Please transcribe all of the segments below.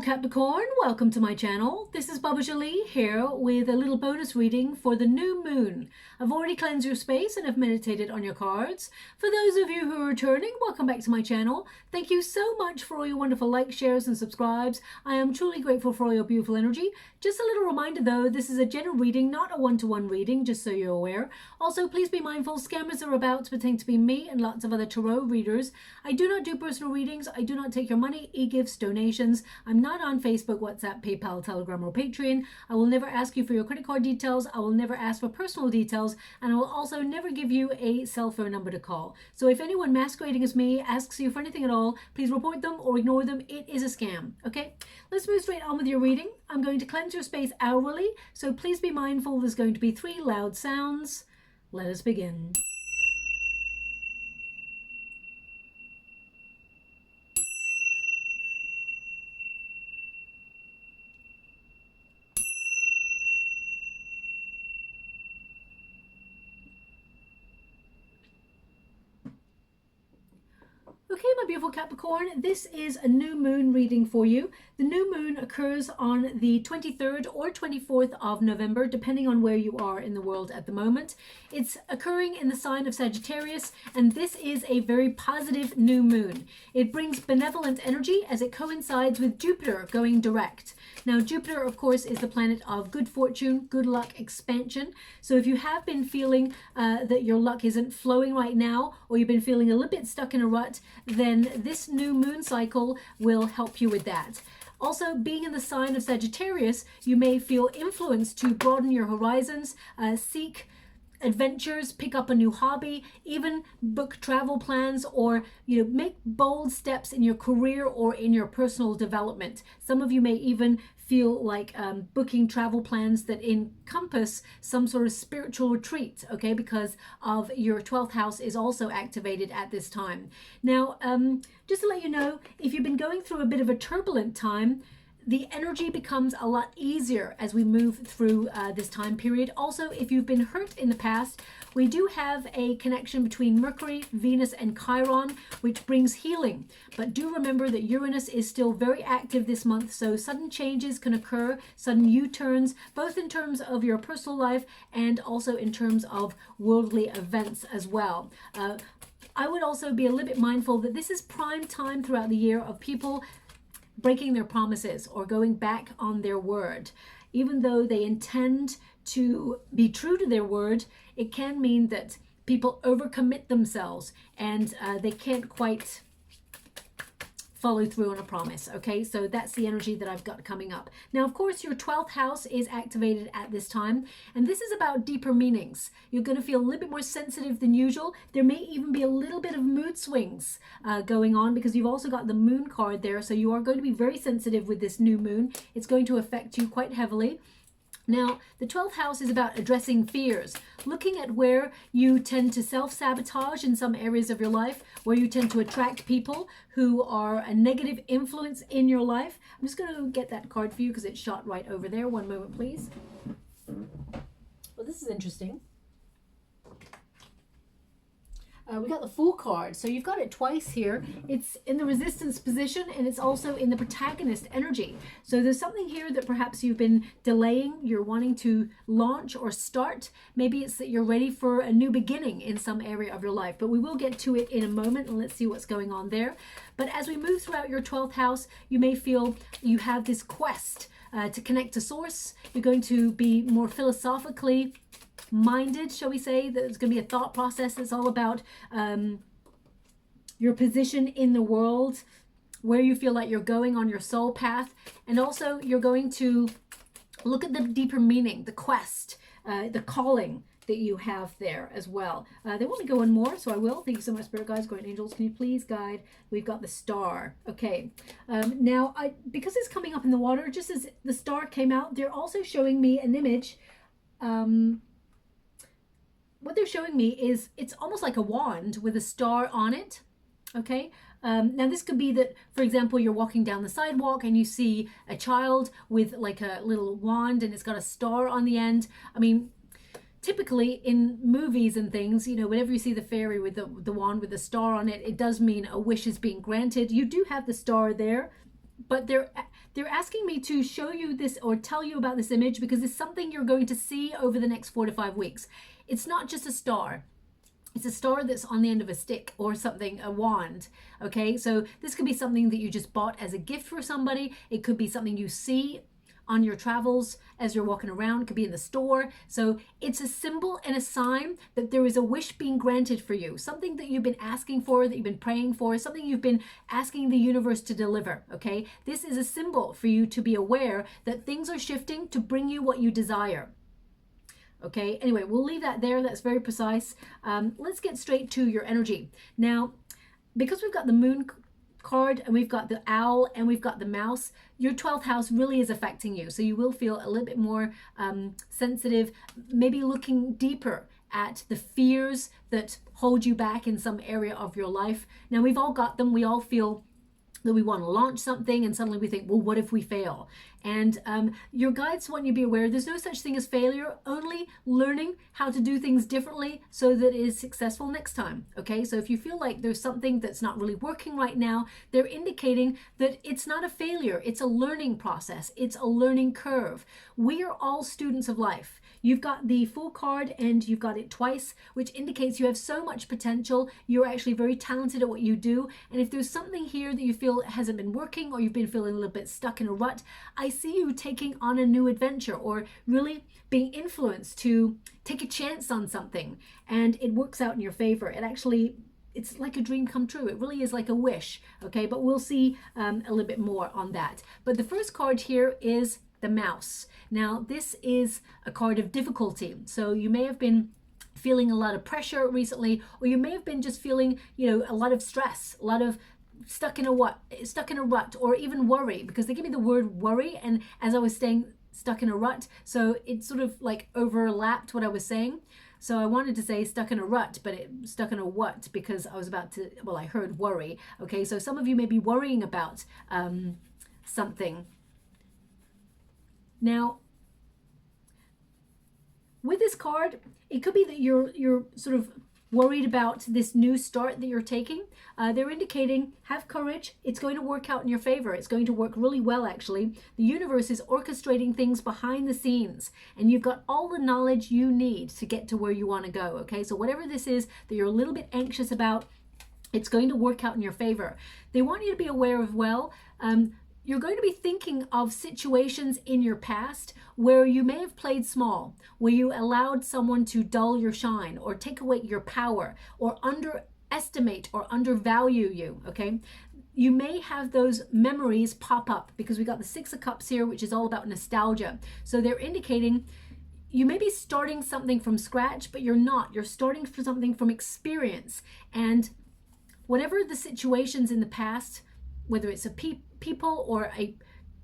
Capricorn, welcome to my channel. This is Baba Jolie here with a little bonus reading for the new moon. I've already cleansed your space and have meditated on your cards. For those of you who are returning, welcome back to my channel. Thank you so much for all your wonderful likes, shares and subscribes. I am truly grateful for all your beautiful energy. Just a little reminder though, this is a general reading, not a one-to-one reading, just so you're aware. Also, please be mindful, scammers are about to pretend to be me and lots of other tarot readers. I do not do personal readings. I do not take your money, e-gifts, donations. I'm not on Facebook, WhatsApp, PayPal, Telegram, or Patreon. I will never ask you for your credit card details. I will never ask for personal details, and I will also never give you a cell phone number to call. So if anyone masquerading as me asks you for anything at all, please report them or ignore them. It is a scam, okay? Let's move straight on with your reading. I'm going to cleanse your space hourly, so please be mindful there's going to be 3 loud sounds. Let us begin. Okay, my beautiful Capricorn, this is a new moon reading for you. The new moon occurs on the 23rd or 24th of November, depending on where you are in the world at the moment. It's occurring in the sign of Sagittarius, and this is a very positive new moon. It brings benevolent energy as it coincides with Jupiter going direct. Now, Jupiter, of course, is the planet of good fortune, good luck, expansion. So if you have been feeling that your luck isn't flowing right now, or you've been feeling a little bit stuck in a rut, then this new moon cycle will help you with that. Also, being in the sign of Sagittarius, you may feel influenced to broaden your horizons, seek adventures, pick up a new hobby, even book travel plans, or make bold steps in your career or in your personal development. Some of you may even feel like booking travel plans that encompass some sort of spiritual retreat, okay, because of your 12th house is also activated at this time. Now, just to let you know, if you've been going through a bit of a turbulent time, the energy becomes a lot easier as we move through this time period. Also, if you've been hurt in the past, we do have a connection between Mercury, Venus, and Chiron, which brings healing. But do remember that Uranus is still very active this month, so sudden changes can occur, sudden U-turns, both in terms of your personal life and also in terms of worldly events as well. I would also be a little bit mindful that this is prime time throughout the year of people breaking their promises or going back on their word. Even though they intend to be true to their word, it can mean that people overcommit themselves and they can't quite follow through on a promise. Okay, so that's the energy that I've got coming up. Now, of course, your 12th house is activated at this time, and this is about deeper meanings. You're going to feel a little bit more sensitive than usual. There may even be a little bit of mood swings going on because you've also got the moon card there, so you are going to be very sensitive with this new moon. It's going to affect you quite heavily. Now, the 12th house is about addressing fears, looking at where you tend to self-sabotage in some areas of your life, where you tend to attract people who are a negative influence in your life. I'm just going to get that card for you because it's shot right over there. One moment, please. Well, this is interesting. We got the Fool card, so you've got it twice here. It's in the resistance position and it's also in the protagonist energy. So there's something here that perhaps you've been delaying, you're wanting to launch or start. Maybe it's that you're ready for a new beginning in some area of your life, but we will get to it in a moment and let's see what's going on there. But as we move throughout your 12th house, you may feel you have this quest to connect to source. You're going to be more philosophically minded, shall we say. There's going to be a thought process that's all about your position in the world, where you feel like you're going on your soul path, and also you're going to look at the deeper meaning, the quest, the calling that you have there as well. They want me to go one more, so I will. Thank you so much, Spirit Guides, Guardian Angels. Can you please guide? We've got the star. Okay. Now, because it's coming up in the water, just as the star came out, they're also showing me an image. What they're showing me is it's almost like a wand with a star on it. Okay. Now this could be that, for example, you're walking down the sidewalk and you see a child with like a little wand and it's got a star on the end. I mean, typically in movies and things, whenever you see the fairy with the wand with the star on it, it does mean a wish is being granted. You do have the star there, but They're asking me to show you this or tell you about this image because it's something you're going to see over the next 4 to 5 weeks. It's not just a star. It's a star that's on the end of a stick or something, a wand. Okay, so this could be something that you just bought as a gift for somebody. It could be something you see on your travels as you're walking around. It could be in the store. So it's a symbol and a sign that there is a wish being granted for you, something that you've been asking for, that you've been praying for, something you've been asking the universe to deliver. Okay, this is a symbol for you to be aware that things are shifting to bring you what you desire. Okay, anyway, we'll leave that there. That's very precise. Let's get straight to your energy. Now, because we've got the moon card and we've got the owl and we've got the mouse, your 12th house really is affecting you. So you will feel a little bit more sensitive, maybe looking deeper at the fears that hold you back in some area of your life. Now, we've all got them. We all feel that we want to launch something and suddenly we think, well, what if we fail? And your guides want you to be aware there's no such thing as failure, only learning how to do things differently so that it is successful next time. Okay, so if you feel like there's something that's not really working right now, they're indicating that it's not a failure, it's a learning process, it's a learning curve. We are all students of life. You've got the full card and you've got it twice, which indicates you have so much potential. You're actually very talented at what you do. And if there's something here that you feel hasn't been working or you've been feeling a little bit stuck in a rut, I see you taking on a new adventure or really being influenced to take a chance on something and it works out in your favor. It's like a dream come true. It really is like a wish. Okay, but we'll see a little bit more on that. But the first card here is the mouse. Now, this is a card of difficulty. So you may have been feeling a lot of pressure recently, or you may have been just feeling, a lot of stress, a lot of stuck in a rut, or even worry, because they give me the word worry. And as I was saying, stuck in a rut, so it sort of like overlapped what I was saying. So I wanted to say stuck in a rut, but it stuck in a what because I was I heard worry. Okay, so some of you may be worrying about something. Now, with this card, it could be that you're sort of worried about this new start that you're taking. They're indicating, have courage. It's going to work out in your favor. It's going to work really well, actually. The universe is orchestrating things behind the scenes, and you've got all the knowledge you need to get to where you want to go, okay? So whatever this is that you're a little bit anxious about, it's going to work out in your favor. They want you to be aware of, you're going to be thinking of situations in your past where you may have played small, where you allowed someone to dull your shine or take away your power or underestimate or undervalue you, okay? You may have those memories pop up because we got the Six of Cups here, which is all about nostalgia. So they're indicating you may be starting something from scratch, but you're not. You're starting for something from experience. And whatever the situations in the past, whether it's a people or a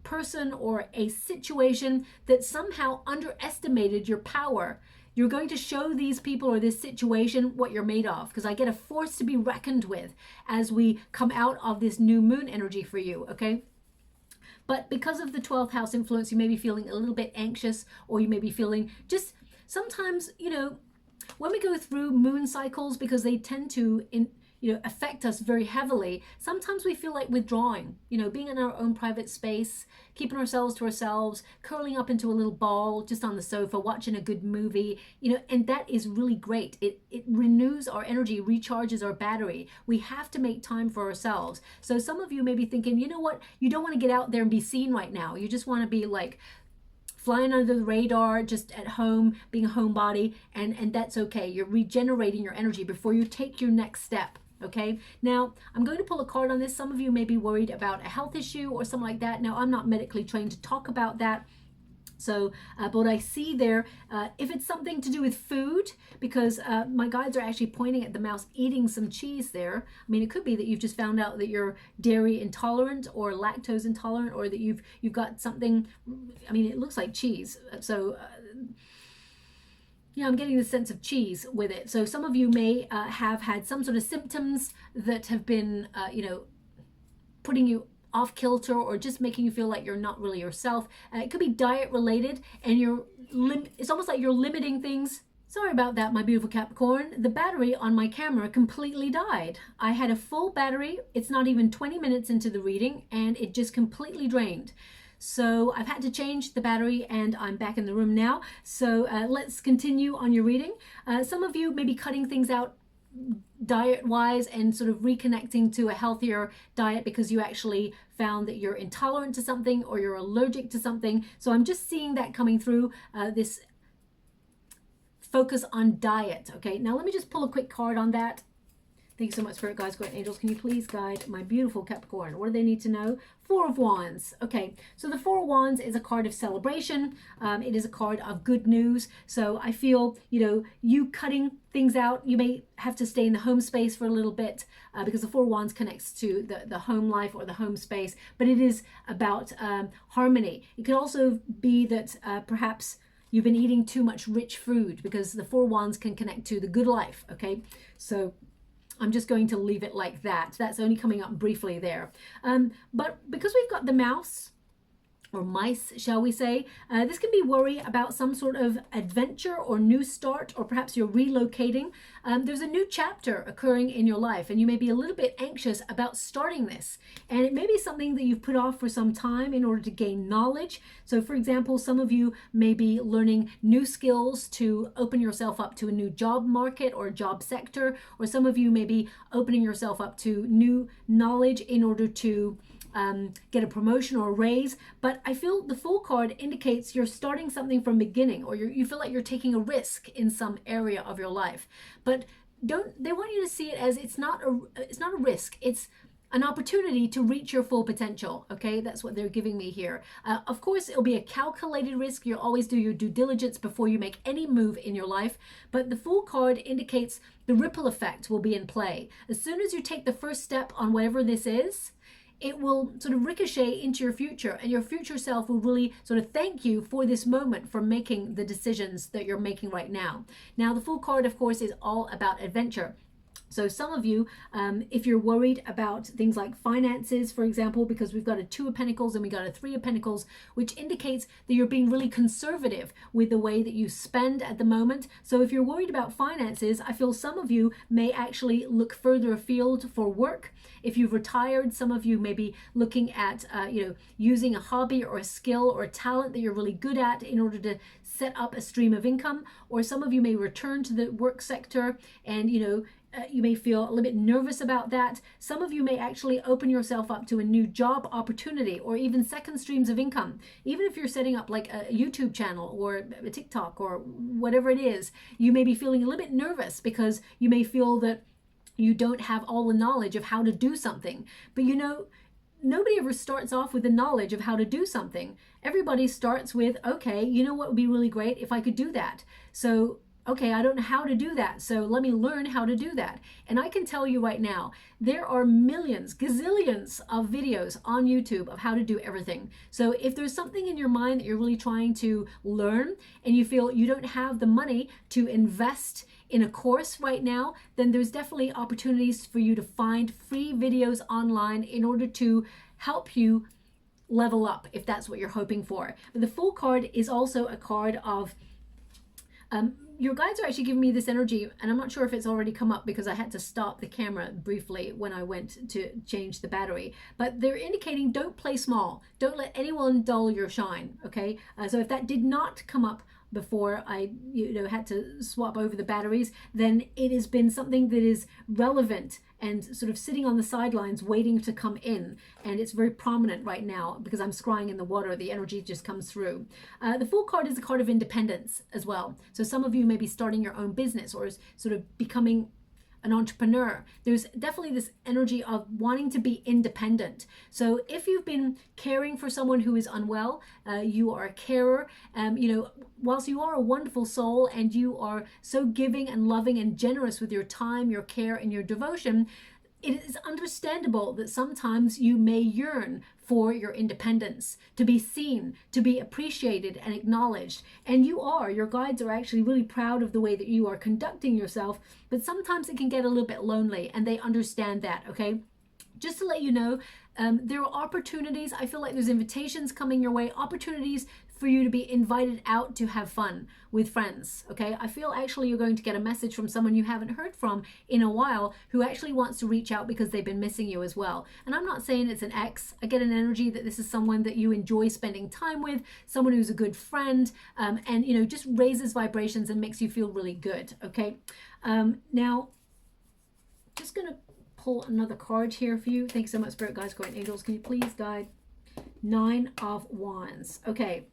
person or a situation that somehow underestimated your power, you're going to show these people or this situation what you're made of, because I get a force to be reckoned with as we come out of this new moon energy for you, okay? But because of the 12th house influence, you may be feeling a little bit anxious, or you may be feeling just sometimes, when we go through moon cycles, because they tend to affect us very heavily, sometimes we feel like withdrawing, being in our own private space, keeping ourselves to ourselves, curling up into a little ball just on the sofa, watching a good movie, and that is really great. It renews our energy, recharges our battery. We have to make time for ourselves. So some of you may be thinking, you know what, you don't want to get out there and be seen right now. You just want to be like flying under the radar, just at home, being a homebody, and that's okay. You're regenerating your energy before you take your next step. Okay, now I'm going to pull a card on this. Some of you may be worried about a health issue or something like that. Now, I'm not medically trained to talk about that. So, but what I see there, if it's something to do with food, because my guides are actually pointing at the mouse eating some cheese there. I mean, it could be that you've just found out that you're dairy intolerant or lactose intolerant, or that you've got something. I mean, it looks like cheese. So. I'm getting the sense of cheese with it. So some of you may have had some sort of symptoms that have been, putting you off kilter or just making you feel like you're not really yourself. It could be diet related, and it's almost like you're limiting things. Sorry about that, my beautiful Capricorn. The battery on my camera completely died. I had a full battery. It's not even 20 minutes into the reading, and it just completely drained. So I've had to change the battery and I'm back in the room now. So let's continue on your reading. Some of you may be cutting things out diet wise and sort of reconnecting to a healthier diet because you actually found that you're intolerant to something or you're allergic to something. So I'm just seeing that coming through, this focus on diet. Okay, now let me just pull a quick card on that. Thank you so much, Spirit Guides, Great Angels. Can you please guide my beautiful Capricorn? What do they need to know? Four of Wands. Okay, so the Four of Wands is a card of celebration. It is a card of good news. So I feel, you know, you cutting things out, you may have to stay in the home space for a little bit because the Four of Wands connects to the home life or the home space. But it is about harmony. It could also be that perhaps you've been eating too much rich food because the Four of Wands can connect to the good life. Okay, so I'm just going to leave it like that. That's only coming up briefly there. But because we've got the mouse, or mice, shall we say, this can be worry about some sort of adventure or new start, or perhaps you're relocating. There's a new chapter occurring in your life, and you may be a little bit anxious about starting this. And it may be something that you've put off for some time in order to gain knowledge. So for example, some of you may be learning new skills to open yourself up to a new job market or job sector, or some of you may be opening yourself up to new knowledge in order to get a promotion or a raise. But I feel the Fool card indicates you're starting something from beginning, or you feel like you're taking a risk in some area of your life. But they want you to see it as it's not a risk, it's an opportunity to reach your full potential. Okay, that's what they're giving me here. Of course, it'll be a calculated risk. You'll always do your due diligence before you make any move in your life. But the Fool card indicates the ripple effect will be in play. As soon as you take the first step on whatever this is, it will sort of ricochet into your future, and your future self will really sort of thank you for this moment, for making the decisions that you're making right now. Now, the Fool card, of course, is all about adventure. So some of you, if you're worried about things like finances, for example, because we've got a Two of Pentacles and we got a Three of Pentacles, which indicates that you're being really conservative with the way that you spend at the moment. So if you're worried about finances, I feel some of you may actually look further afield for work. If you've retired, some of you may be looking at, using a hobby or a skill or a talent that you're really good at in order to set up a stream of income. Or some of you may return to the work sector and, you may feel a little bit nervous about that. Some of you may actually open yourself up to a new job opportunity or even second streams of income. Even if you're setting up like a YouTube channel or a TikTok or whatever it is, you may be feeling a little bit nervous because you may feel that you don't have all the knowledge of how to do something. But nobody ever starts off with the knowledge of how to do something. Everybody starts with, okay, you know what would be really great if I could do that? So okay, I don't know how to do that, so let me learn how to do that. And I can tell you right now, there are millions, gazillions of videos on YouTube of how to do everything. So if there's something in your mind that you're really trying to learn and you feel you don't have the money to invest in a course right now, then there's definitely opportunities for you to find free videos online in order to help you level up if that's what you're hoping for. But the Fool card is also a card of your guides are actually giving me this energy, and I'm not sure if it's already come up because I had to stop the camera briefly when I went to change the battery, but they're indicating don't play small. Don't let anyone dull your shine, okay? So if that did not come up before I had to swap over the batteries, then it has been something that is relevant and sort of sitting on the sidelines waiting to come in, and it's very prominent right now because I'm scrying in the water. The energy just comes through. The Fool card is a card of independence as well. So some of you may be starting your own business or sort of becoming an entrepreneur. There's definitely this energy of wanting to be independent. So if you've been caring for someone who is unwell, you are a carer, whilst you are a wonderful soul and you are so giving and loving and generous with your time, your care, and your devotion, it is understandable that sometimes you may yearn for your independence, to be seen, to be appreciated and acknowledged. And your guides are actually really proud of the way that you are conducting yourself, but sometimes it can get a little bit lonely, and they understand that, okay? Just to let you know, there are opportunities. I feel like there's invitations coming your way, opportunities for you to be invited out to have fun with friends, okay? I feel actually you're going to get a message from someone you haven't heard from in a while who actually wants to reach out because they've been missing you as well. And I'm not saying it's an ex. I get an energy that this is someone that you enjoy spending time with, someone who's a good friend, and, you know, just raises vibrations and makes you feel really good, okay? Now, just going to pull another card here for you. Thanks so much, Spirit Guides, Guardian Angels. Can you please guide? 9 of Wands. Okay.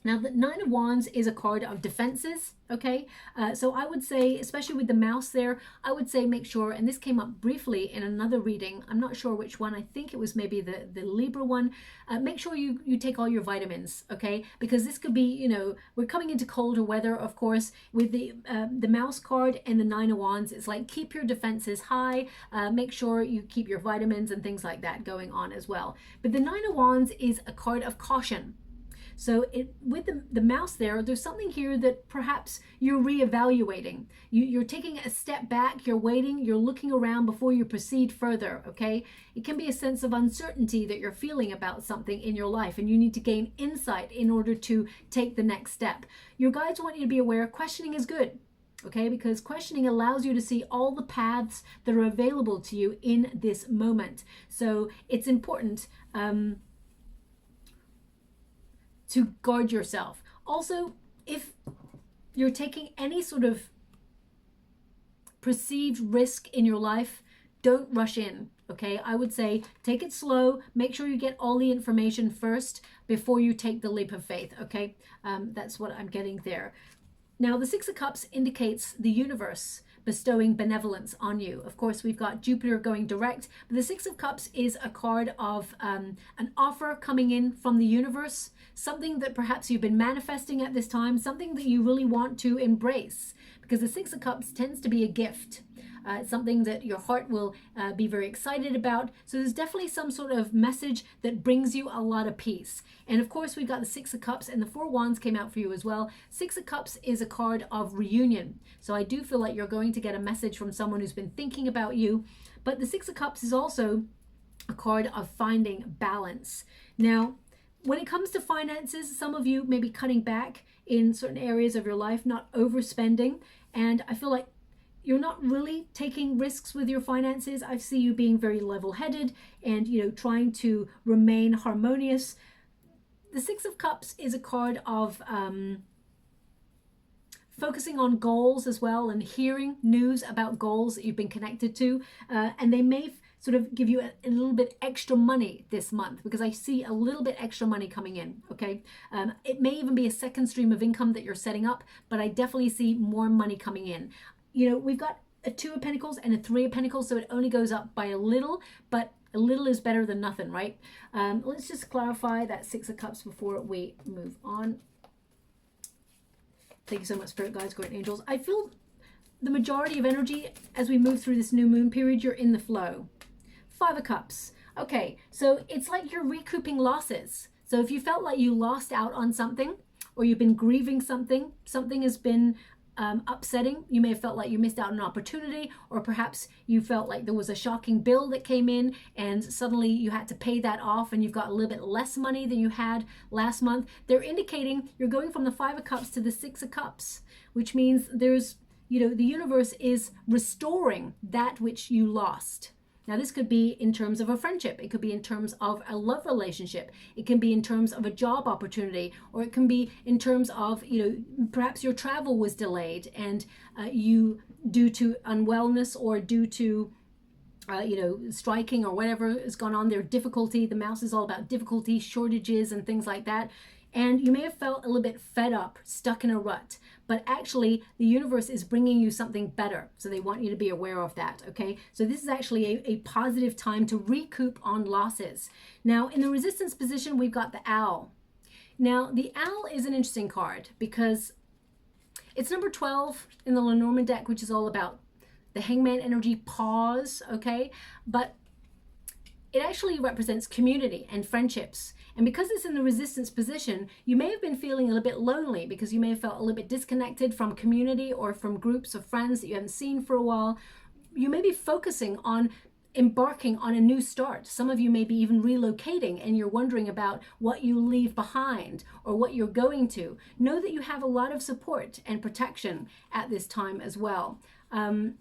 Now, the 9 of Wands is a card of defenses, okay? So I would say, especially with the mouse there, I would say make sure, and this came up briefly in another reading, I'm not sure which one, I think it was maybe the Libra one, make sure you take all your vitamins, okay? Because this could be, you know, we're coming into colder weather, of course, with the mouse card and the 9 of Wands. It's like, keep your defenses high, make sure you keep your vitamins and things like that going on as well. But the 9 of Wands is a card of caution. So with the mouse there's something here that perhaps you're reevaluating. You're taking a step back, you're waiting, you're looking around before you proceed further, okay? It can be a sense of uncertainty that you're feeling about something in your life, and you need to gain insight in order to take the next step. Your guides want you to be aware questioning is good, okay? Because questioning allows you to see all the paths that are available to you in this moment. So it's important to guard yourself. Also, if you're taking any sort of perceived risk in your life, don't rush in, okay? I would say take it slow, make sure you get all the information first before you take the leap of faith, okay? That's what I'm getting there. Now, the 6 of Cups indicates the universe bestowing benevolence on you. Of course, we've got Jupiter going direct, but the 6 of Cups is a card of an offer coming in from the universe, something that perhaps you've been manifesting at this time, something that you really want to embrace, because the 6 of Cups tends to be a gift. It's something that your heart will be very excited about. So there's definitely some sort of message that brings you a lot of peace. And of course, we've got the 6 of Cups, and the 4 Wands came out for you as well. 6 of Cups is a card of reunion. So I do feel like you're going to get a message from someone who's been thinking about you. But the 6 of Cups is also a card of finding balance. Now, when it comes to finances, some of you may be cutting back in certain areas of your life, not overspending. And I feel like you're not really taking risks with your finances. I see you being very level-headed and, you know, trying to remain harmonious. The 6 of Cups is a card of focusing on goals as well, and hearing news about goals that you've been connected to. And they may sort of give you a little bit extra money this month, because I see a little bit extra money coming in, okay? It may even be a second stream of income that you're setting up, but I definitely see more money coming in. You know, we've got a 2 of Pentacles and a 3 of Pentacles, so it only goes up by a little, but a little is better than nothing, right? Let's just clarify that 6 of Cups before we move on. Thank you so much, Spirit Guides, Guardian Angels. I feel the majority of energy as we move through this new moon period, you're in the flow. 5 of Cups. Okay, so it's like you're recouping losses. So if you felt like you lost out on something, or you've been grieving something, something has been upsetting. You may have felt like you missed out on an opportunity, or perhaps you felt like there was a shocking bill that came in and suddenly you had to pay that off and you've got a little bit less money than you had last month. They're indicating you're going from the 5 of Cups to the 6 of Cups, which means there's, you know, the universe is restoring that which you lost. Now, this could be in terms of a friendship. It could be in terms of a love relationship. It can be in terms of a job opportunity, or it can be in terms of, you know, perhaps your travel was delayed and you, due to unwellness or due to, you know, striking or whatever has gone on there, difficulty. The mouse is all about difficulty, shortages and things like that. And you may have felt a little bit fed up, stuck in a rut, but actually the universe is bringing you something better. So they want you to be aware of that, okay? So this is actually a positive time to recoup on losses. Now, in the resistance position, we've got the owl. Now, the owl is an interesting card because it's number 12 in the Lenormand deck, which is all about the hangman energy, pause, okay? But it actually represents community and friendships. And because it's in the resistance position, you may have been feeling a little bit lonely because you may have felt a little bit disconnected from community or from groups of friends that you haven't seen for a while. You may be focusing on embarking on a new start. Some of you may be even relocating and you're wondering about what you leave behind or what you're going to. Know that you have a lot of support and protection at this time as well. Now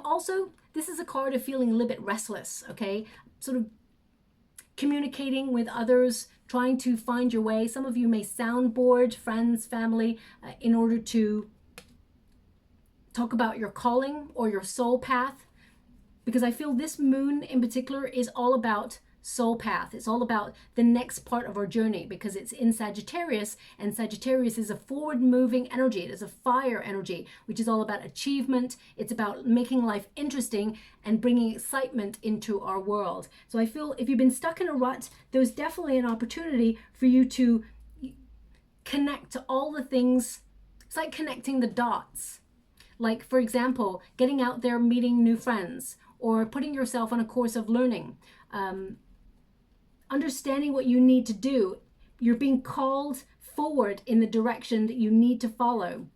also, this is a card of feeling a little bit restless, okay? Sort of communicating with others, trying to find your way. Some of you may soundboard friends, family, in order to talk about your calling or your soul path, because I feel this moon in particular is all about soul path. It's all about the next part of our journey, because it's in Sagittarius, and Sagittarius is a forward moving energy. It is a fire energy, which is all about achievement. It's about making life interesting and bringing excitement into our world. So I feel if you've been stuck in a rut, there's definitely an opportunity for you to connect to all the things. It's like connecting the dots. Like, for example, getting out there, meeting new friends, or putting yourself on a course of learning, understanding what you need to do. You're being called forward in the direction that you need to follow.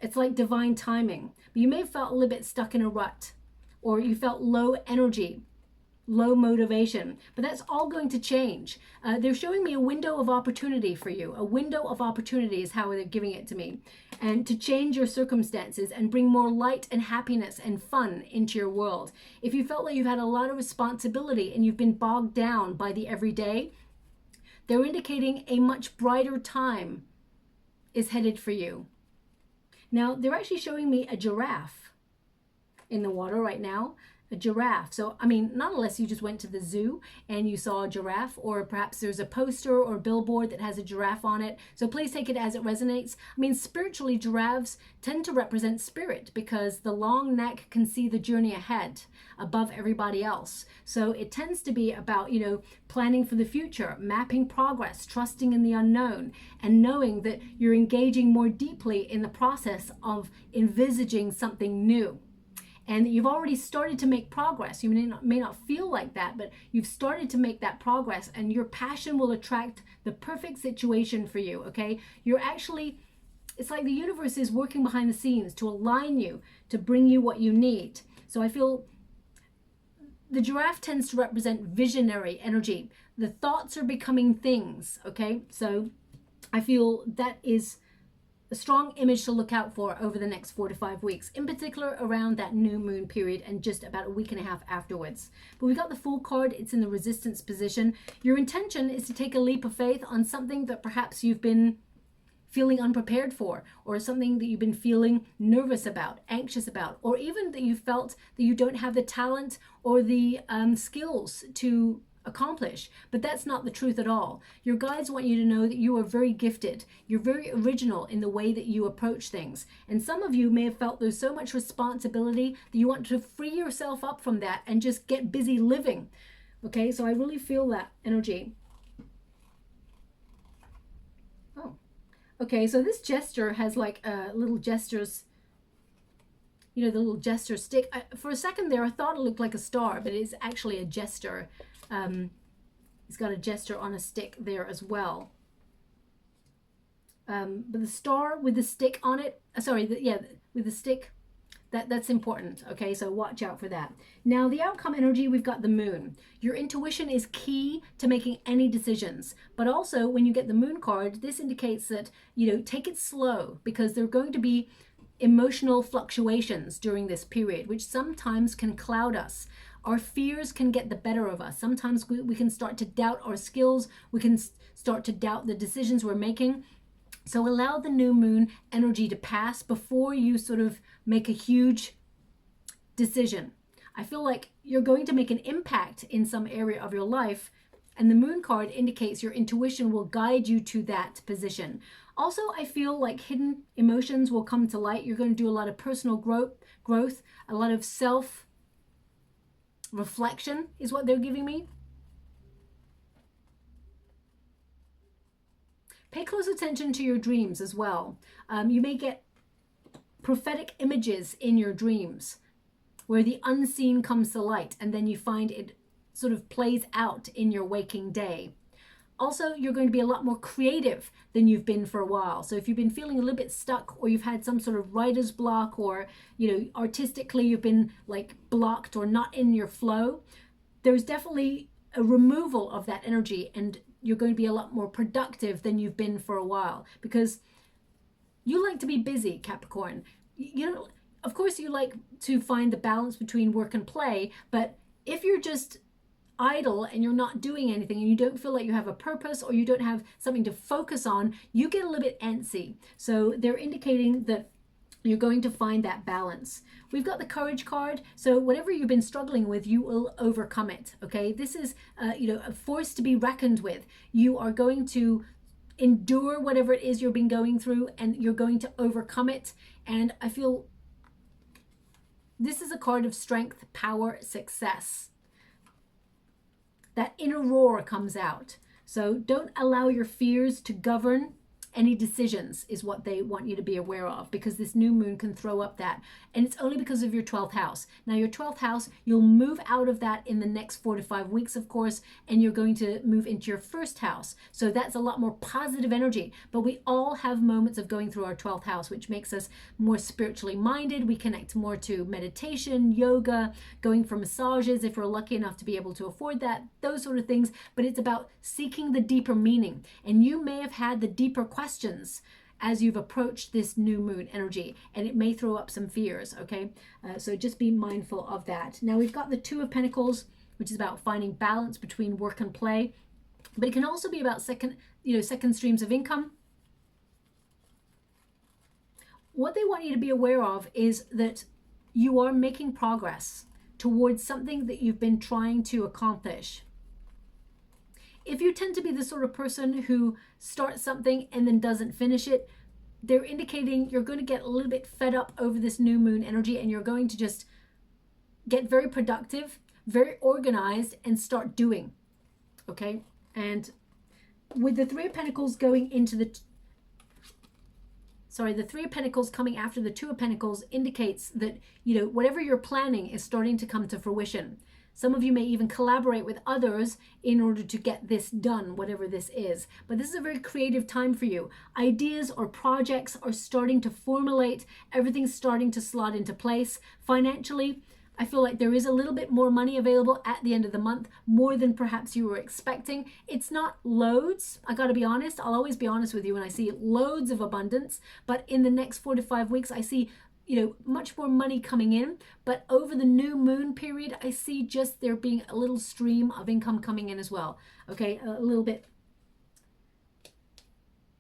It's like divine timing. But you may have felt a little bit stuck in a rut, or you felt low energy, low motivation, but that's all going to change. They're showing me a window of opportunity for you. A window of opportunity is how they're giving it to me. And to change your circumstances and bring more light and happiness and fun into your world. If you felt like you've had a lot of responsibility and you've been bogged down by the everyday, they're indicating a much brighter time is headed for you. Now, they're actually showing me a giraffe in the water right now. A giraffe. So, I mean, not unless you just went to the zoo and you saw a giraffe, or perhaps there's a poster or billboard that has a giraffe on it. So please take it as it resonates. I mean, spiritually, giraffes tend to represent spirit, because the long neck can see the journey ahead above everybody else. So it tends to be about, you know, planning for the future, mapping progress, trusting in the unknown, and knowing that you're engaging more deeply in the process of envisaging something new. And you've already started to make progress. You may not feel like that, but you've started to make that progress, and your passion will attract the perfect situation for you, okay? You're actually, it's like the universe is working behind the scenes to align you, to bring you what you need. So I feel the giraffe tends to represent visionary energy. The thoughts are becoming things, okay? So I feel that is a strong image to look out for over the next 4 to 5 weeks, in particular around that new moon period and just about a week and a half afterwards. But we got the Fool card. It's in the resistance position. Your intention is to take a leap of faith on something that perhaps you've been feeling unprepared for, or something that you've been feeling nervous about, anxious about, or even that you felt that you don't have the talent or the skills to accomplish. But that's not the truth at all. Your guides want you to know that you are very gifted. You're very original in the way that you approach things. And some of you may have felt there's so much responsibility that you want to free yourself up from that and just get busy living. Okay, so I really feel that energy. Oh, okay, so this gesture has like little gestures, you know, the little gesture stick. For a second there, I thought it looked like a star, but it is actually a gesture. It's got a gesture on a stick there as well. But the star with the stick on it, with the stick, that's important. Okay, so watch out for that. Now, the outcome energy, we've got the moon. Your intuition is key to making any decisions. But also, when you get the moon card, this indicates that, you know, take it slow, because there are going to be emotional fluctuations during this period, which sometimes can cloud us. Our fears can get the better of us. Sometimes we can start to doubt our skills. We can start to doubt the decisions we're making. So allow the new moon energy to pass before you sort of make a huge decision. I feel like you're going to make an impact in some area of your life, and the moon card indicates your intuition will guide you to that position. Also, I feel like hidden emotions will come to light. You're going to do a lot of personal growth, a lot of self-reflection is what they're giving me. Pay close attention to your dreams as well. You may get prophetic images in your dreams where the unseen comes to light, and then you find it sort of plays out in your waking day. Also, you're going to be a lot more creative than you've been for a while. So if you've been feeling a little bit stuck, or you've had some sort of writer's block, or, you know, artistically you've been like blocked or not in your flow, there's definitely a removal of that energy, and you're going to be a lot more productive than you've been for a while, because you like to be busy, Capricorn. You know, of course you like to find the balance between work and play, but if you're just idle and you're not doing anything, and you don't feel like you have a purpose, or you don't have something to focus on, you get a little bit antsy. So they're indicating that you're going to find that balance. We've got the Courage card. So whatever you've been struggling with, you will overcome it. Okay, this is you know, a force to be reckoned with. You are going to endure whatever it is you've been going through, and you're going to overcome it. And I feel this is a card of strength, power, success. That inner roar comes out. So don't allow your fears to govern any decisions, is what they want you to be aware of, because this new moon can throw up that. And it's only because of your 12th house. Now your 12th house, you'll move out of that in the next 4 to 5 weeks, of course, and you're going to move into your first house. So that's a lot more positive energy. But we all have moments of going through our 12th house, which makes us more spiritually minded. We connect more to meditation, yoga, going for massages if we're lucky enough to be able to afford that, those sort of things. But it's about seeking the deeper meaning. And you may have had the deeper questions as you've approached this new moon energy, and it may throw up some fears. Okay, so just be mindful of that. Now we've got the Two of Pentacles, which is about finding balance between work and play, but it can also be about second streams of income. What they want you to be aware of is that you are making progress towards something that you've been trying to accomplish. If you tend to be the sort of person who starts something and then doesn't finish it, they're indicating you're going to get a little bit fed up over this new moon energy, and you're going to just get very productive, very organized, and start doing. Okay? And with the Three of Pentacles going into the Three of Pentacles coming after the Two of Pentacles indicates that, you know, whatever you're planning is starting to come to fruition. Some of you may even collaborate with others in order to get this done, whatever this is. But this is a very creative time for you. Ideas or projects are starting to formulate. Everything's starting to slot into place. Financially, I feel like there is a little bit more money available at the end of the month, more than perhaps you were expecting. It's not loads. I got to be honest. I'll always be honest with you when I see loads of abundance. But in the next 4 to 5 weeks, I see, you know, much more money coming in. But over the new moon period, I see just there being a little stream of income coming in as well. Okay, a little bit.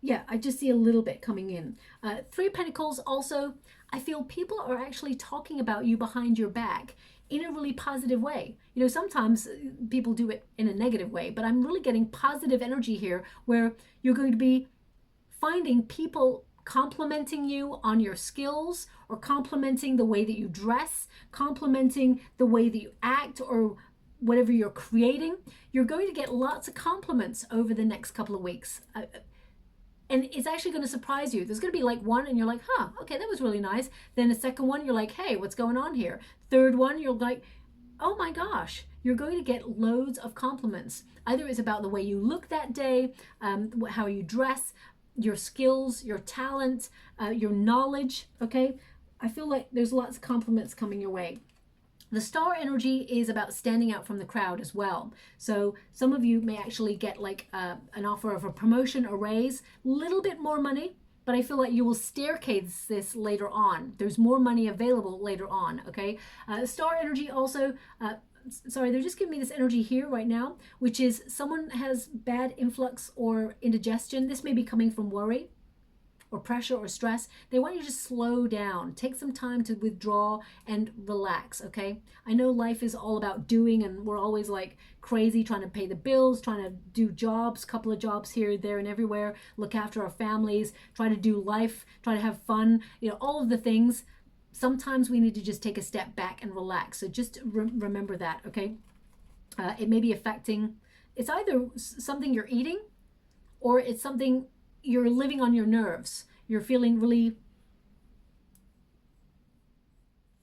Yeah, I just see a little bit coming in. Three of Pentacles also, I feel people are actually talking about you behind your back in a really positive way. You know, sometimes people do it in a negative way, but I'm really getting positive energy here, where you're going to be finding people complimenting you on your skills, or complimenting the way that you dress, complimenting the way that you act, or whatever you're creating. You're going to get lots of compliments over the next couple of weeks. And it's actually going to surprise you. There's going to be like one and you're like, huh, okay, that was really nice. Then the second one, you're like, hey, what's going on here? Third one, you're like, oh my gosh, you're going to get loads of compliments. Either it's about the way you look that day, how you dress, your skills, your talent, your knowledge, okay? I feel like there's lots of compliments coming your way. The star energy is about standing out from the crowd as well. So some of you may actually get like an offer of a promotion, a raise, little bit more money, but I feel like you will staircase this later on. There's more money available later on, okay? Star energy also, they're just giving me this energy here right now, which is someone has bad influx or indigestion. This may be coming from worry or pressure or stress. They want you to slow down, take some time to withdraw and relax, okay? I know life is all about doing, and we're always like crazy trying to pay the bills, trying to do jobs, couple of jobs here, there, and everywhere, look after our families, try to do life, try to have fun, you know, all of the things. Sometimes we need to just take a step back and relax. So just remember that, okay? It may be affecting, it's either something you're eating, or it's something you're living on your nerves. You're feeling really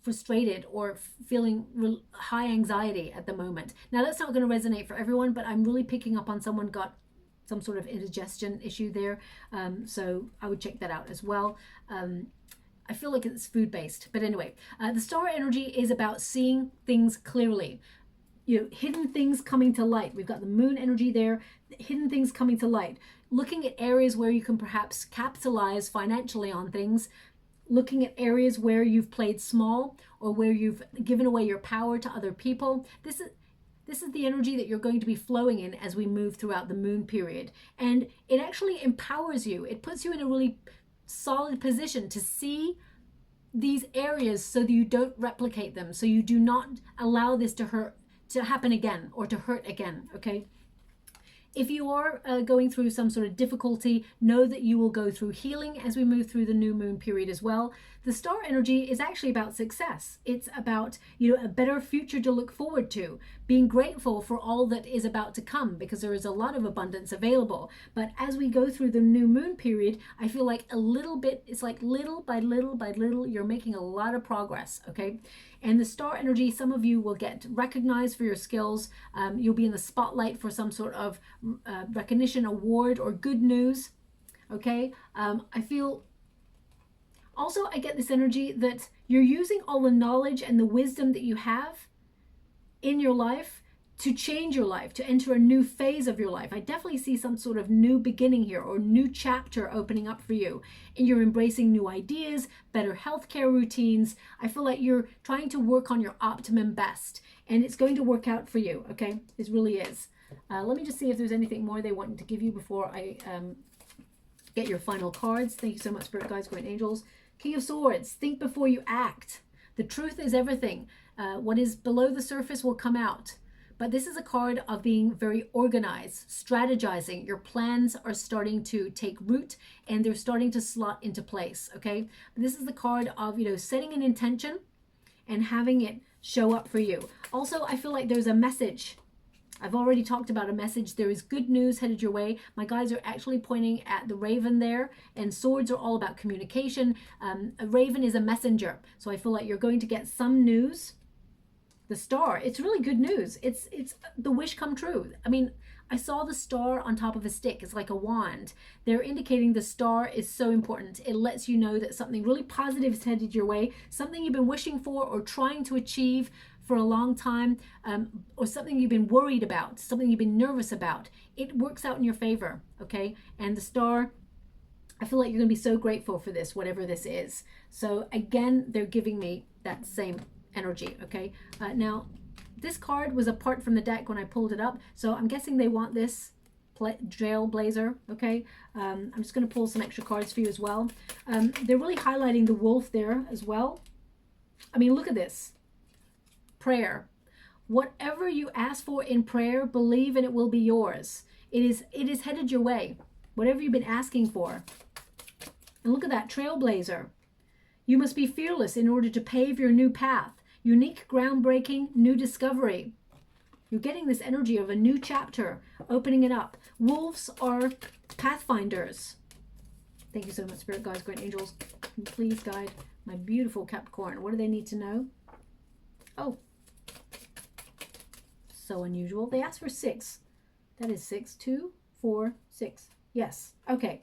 frustrated or feeling high anxiety at the moment. Now that's not going to resonate for everyone, but I'm really picking up on someone got some sort of indigestion issue there. So I would check that out as well. I feel like it's food-based, but anyway, the star energy is about seeing things clearly. You know, hidden things coming to light. We've got the moon energy there, hidden things coming to light. Looking at areas where you can perhaps capitalize financially on things. Looking at areas where you've played small or where you've given away your power to other people. This is the energy that you're going to be flowing in as we move throughout the moon period. And it actually empowers you. It puts you in a really solid position to see these areas so that you don't replicate them, so you do not allow this to happen again or to hurt again. Okay, if you are going through some sort of difficulty, know that you will go through healing as we move through the new moon period as well. The star energy is actually about success. It's about, you know, a better future to look forward to, being grateful for all that is about to come, because there is a lot of abundance available. But as we go through the new moon period, I feel like a little bit, it's like little by little by little, you're making a lot of progress, okay? And the star energy, some of you will get recognized for your skills. You'll be in the spotlight for some sort of recognition, award, or good news, okay? I feel also, I get this energy that you're using all the knowledge and the wisdom that you have in your life to change your life, to enter a new phase of your life. I definitely see some sort of new beginning here, or new chapter opening up for you. And you're embracing new ideas, better healthcare routines. I feel like you're trying to work on your optimum best, and it's going to work out for you, okay? It really is. Let me just see if there's anything more they want to give you before I get your final cards. Thank you so much, Spirit Guides, Great Angels. King of Swords, think before you act. The truth is everything. What is below the surface will come out. But this is a card of being very organized, strategizing. Your plans are starting to take root and they're starting to slot into place, okay? This is the card of, you know, setting an intention and having it show up for you. Also, I feel like there's a message. I've already talked about a message. There is good news headed your way. My guides are actually pointing at the raven there, and swords are all about communication. A raven is a messenger. So I feel like you're going to get some news. The star, it's really good news. It's the wish come true. I mean, I saw the star on top of a stick. It's like a wand. They're indicating the star is so important. It lets you know that something really positive is headed your way, something you've been wishing for or trying to achieve for a long time, or something you've been worried about, something you've been nervous about. It works out in your favor, okay? And the star, I feel like you're going to be so grateful for this, whatever this is. So again, they're giving me that same energy, okay? Now, this card was apart from the deck when I pulled it up, so I'm guessing they want this trailblazer, okay? I'm just going to pull some extra cards for you as well. They're really highlighting the wolf there as well. I mean, look at this. Prayer. Whatever you ask for in prayer, believe and it will be yours. It is headed your way. Whatever you've been asking for. And look at that, trailblazer. You must be fearless in order to pave your new path. Unique, groundbreaking, new discovery. You're getting this energy of a new chapter, opening it up. Wolves are pathfinders. Thank you so much, Spirit Guides, Great Angels. Please guide my beautiful Capricorn. What do they need to know? Oh, so unusual. They asked for 6. That is 6, 2, 4, 6. Yes. Okay.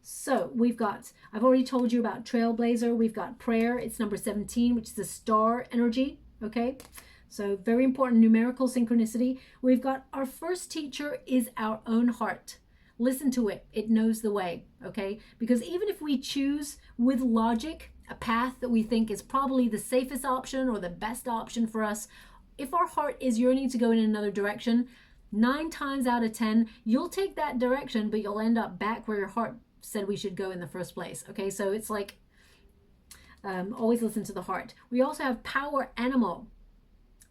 So we've got, I've already told you about Trailblazer. We've got prayer. It's number 17, which is the star energy. Okay. So very important numerical synchronicity. We've got our first teacher is our own heart. Listen to it. It knows the way. Okay. Because even if we choose with logic a path that we think is probably the safest option or the best option for us, if our heart is yearning to go in another direction, 9 times out of 10, you'll take that direction, but you'll end up back where your heart said we should go in the first place. Okay, so it's like always listen to the heart. We also have power animal.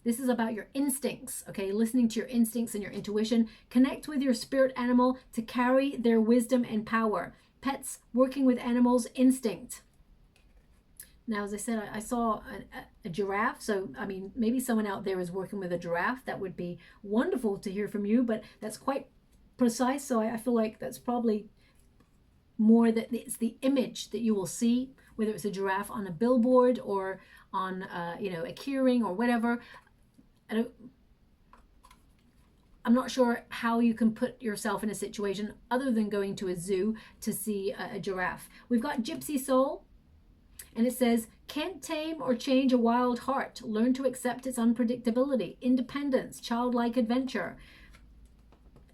This is about your instincts, okay? Listening to your instincts and your intuition. Connect with your spirit animal to carry their wisdom and power. Pets, working with animals, instinct. Now, as I said, I saw a giraffe. So, I mean, maybe someone out there is working with a giraffe. That would be wonderful to hear from you, but that's quite precise. So I feel like that's probably more that it's the image that you will see, whether it's a giraffe on a billboard or on, you know, a keyring or whatever. I'm not sure how you can put yourself in a situation other than going to a zoo to see a giraffe. We've got Gypsy Soul, and it says, can't tame or change a wild heart. Learn to accept its unpredictability, independence, childlike adventure.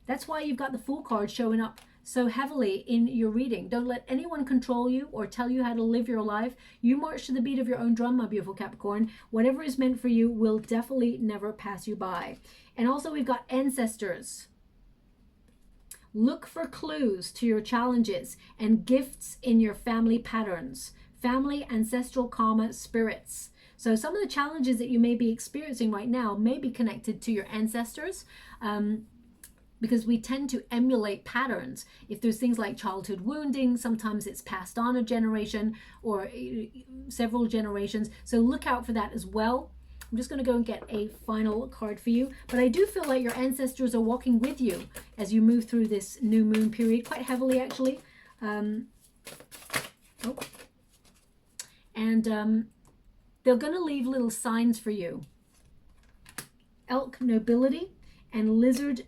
That's why you've got the Fool card showing up so heavily in your reading. Don't let anyone control you or tell you how to live your life. You march to the beat of your own drum, my beautiful Capricorn. Whatever is meant for you will definitely never pass you by. And also we've got ancestors. Look for clues to your challenges and gifts in your family patterns, family, ancestral karma, spirits. So some of the challenges that you may be experiencing right now may be connected to your ancestors. Because we tend to emulate patterns. If there's things like childhood wounding, sometimes it's passed on a generation or several generations. So look out for that as well. I'm just going to go and get a final card for you. But I do feel like your ancestors are walking with you as you move through this new moon period, quite heavily actually. They're going to leave little signs for you. Elk nobility and lizard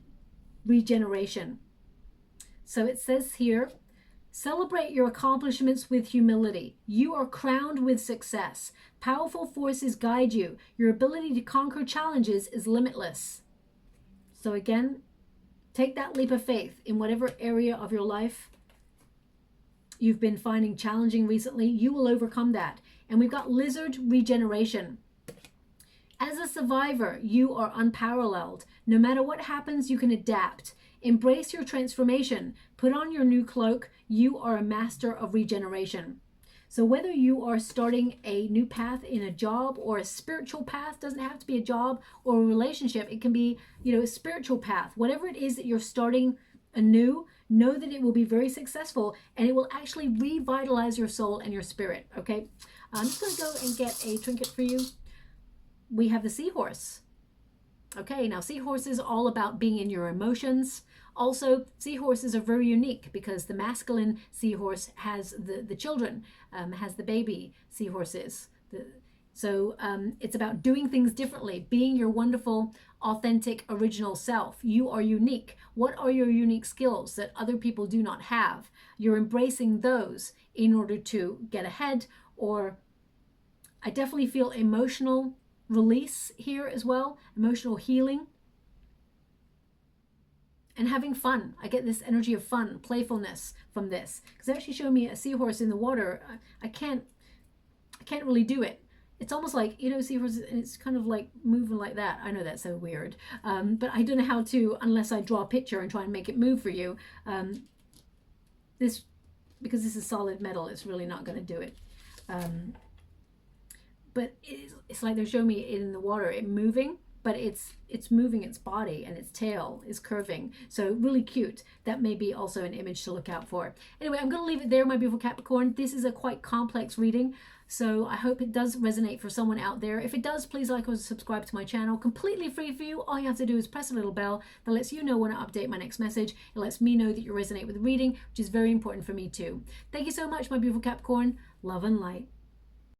regeneration. So it says here, celebrate your accomplishments with humility. You are crowned with success. Powerful forces guide you. Your ability to conquer challenges is limitless. So again, take that leap of faith in whatever area of your life you've been finding challenging recently. You will overcome that. And we've got lizard regeneration. As a survivor, you are unparalleled. No matter what happens, you can adapt. Embrace your transformation. Put on your new cloak. You are a master of regeneration. So whether you are starting a new path in a job or a spiritual path, doesn't have to be a job or a relationship. It can be, a spiritual path. Whatever it is that you're starting anew, know that it will be very successful and it will actually revitalize your soul and your spirit. Okay, I'm just going to go and get a trinket for you. We have the seahorse. Okay, now seahorses are all about being in your emotions. Also, seahorses are very unique because the masculine seahorse has the children, has the baby seahorses. So it's about doing things differently, being your wonderful, authentic, original self. You are unique. What are your unique skills that other people do not have? You're embracing those in order to get ahead, or I definitely feel emotional release here as well, emotional healing, and having fun. I get this energy of fun, playfulness from this, because they actually show me a seahorse in the water. I can't really do it. It's almost like, seahorses, and it's kind of like moving like that. I know that's so weird, but I don't know how to, unless I draw a picture and try and make it move for you. Because this is solid metal, it's really not going to do it. But it's like they're showing me it in the water, it moving, but it's moving its body and its tail is curving. So really cute. That may be also an image to look out for. Anyway, I'm going to leave it there, my beautiful Capricorn. This is a quite complex reading, so I hope it does resonate for someone out there. If it does, please like or subscribe to my channel. Completely free for you. All you have to do is press a little bell that lets you know when I update my next message. It lets me know that you resonate with the reading, which is very important for me too. Thank you so much, my beautiful Capricorn. Love and light.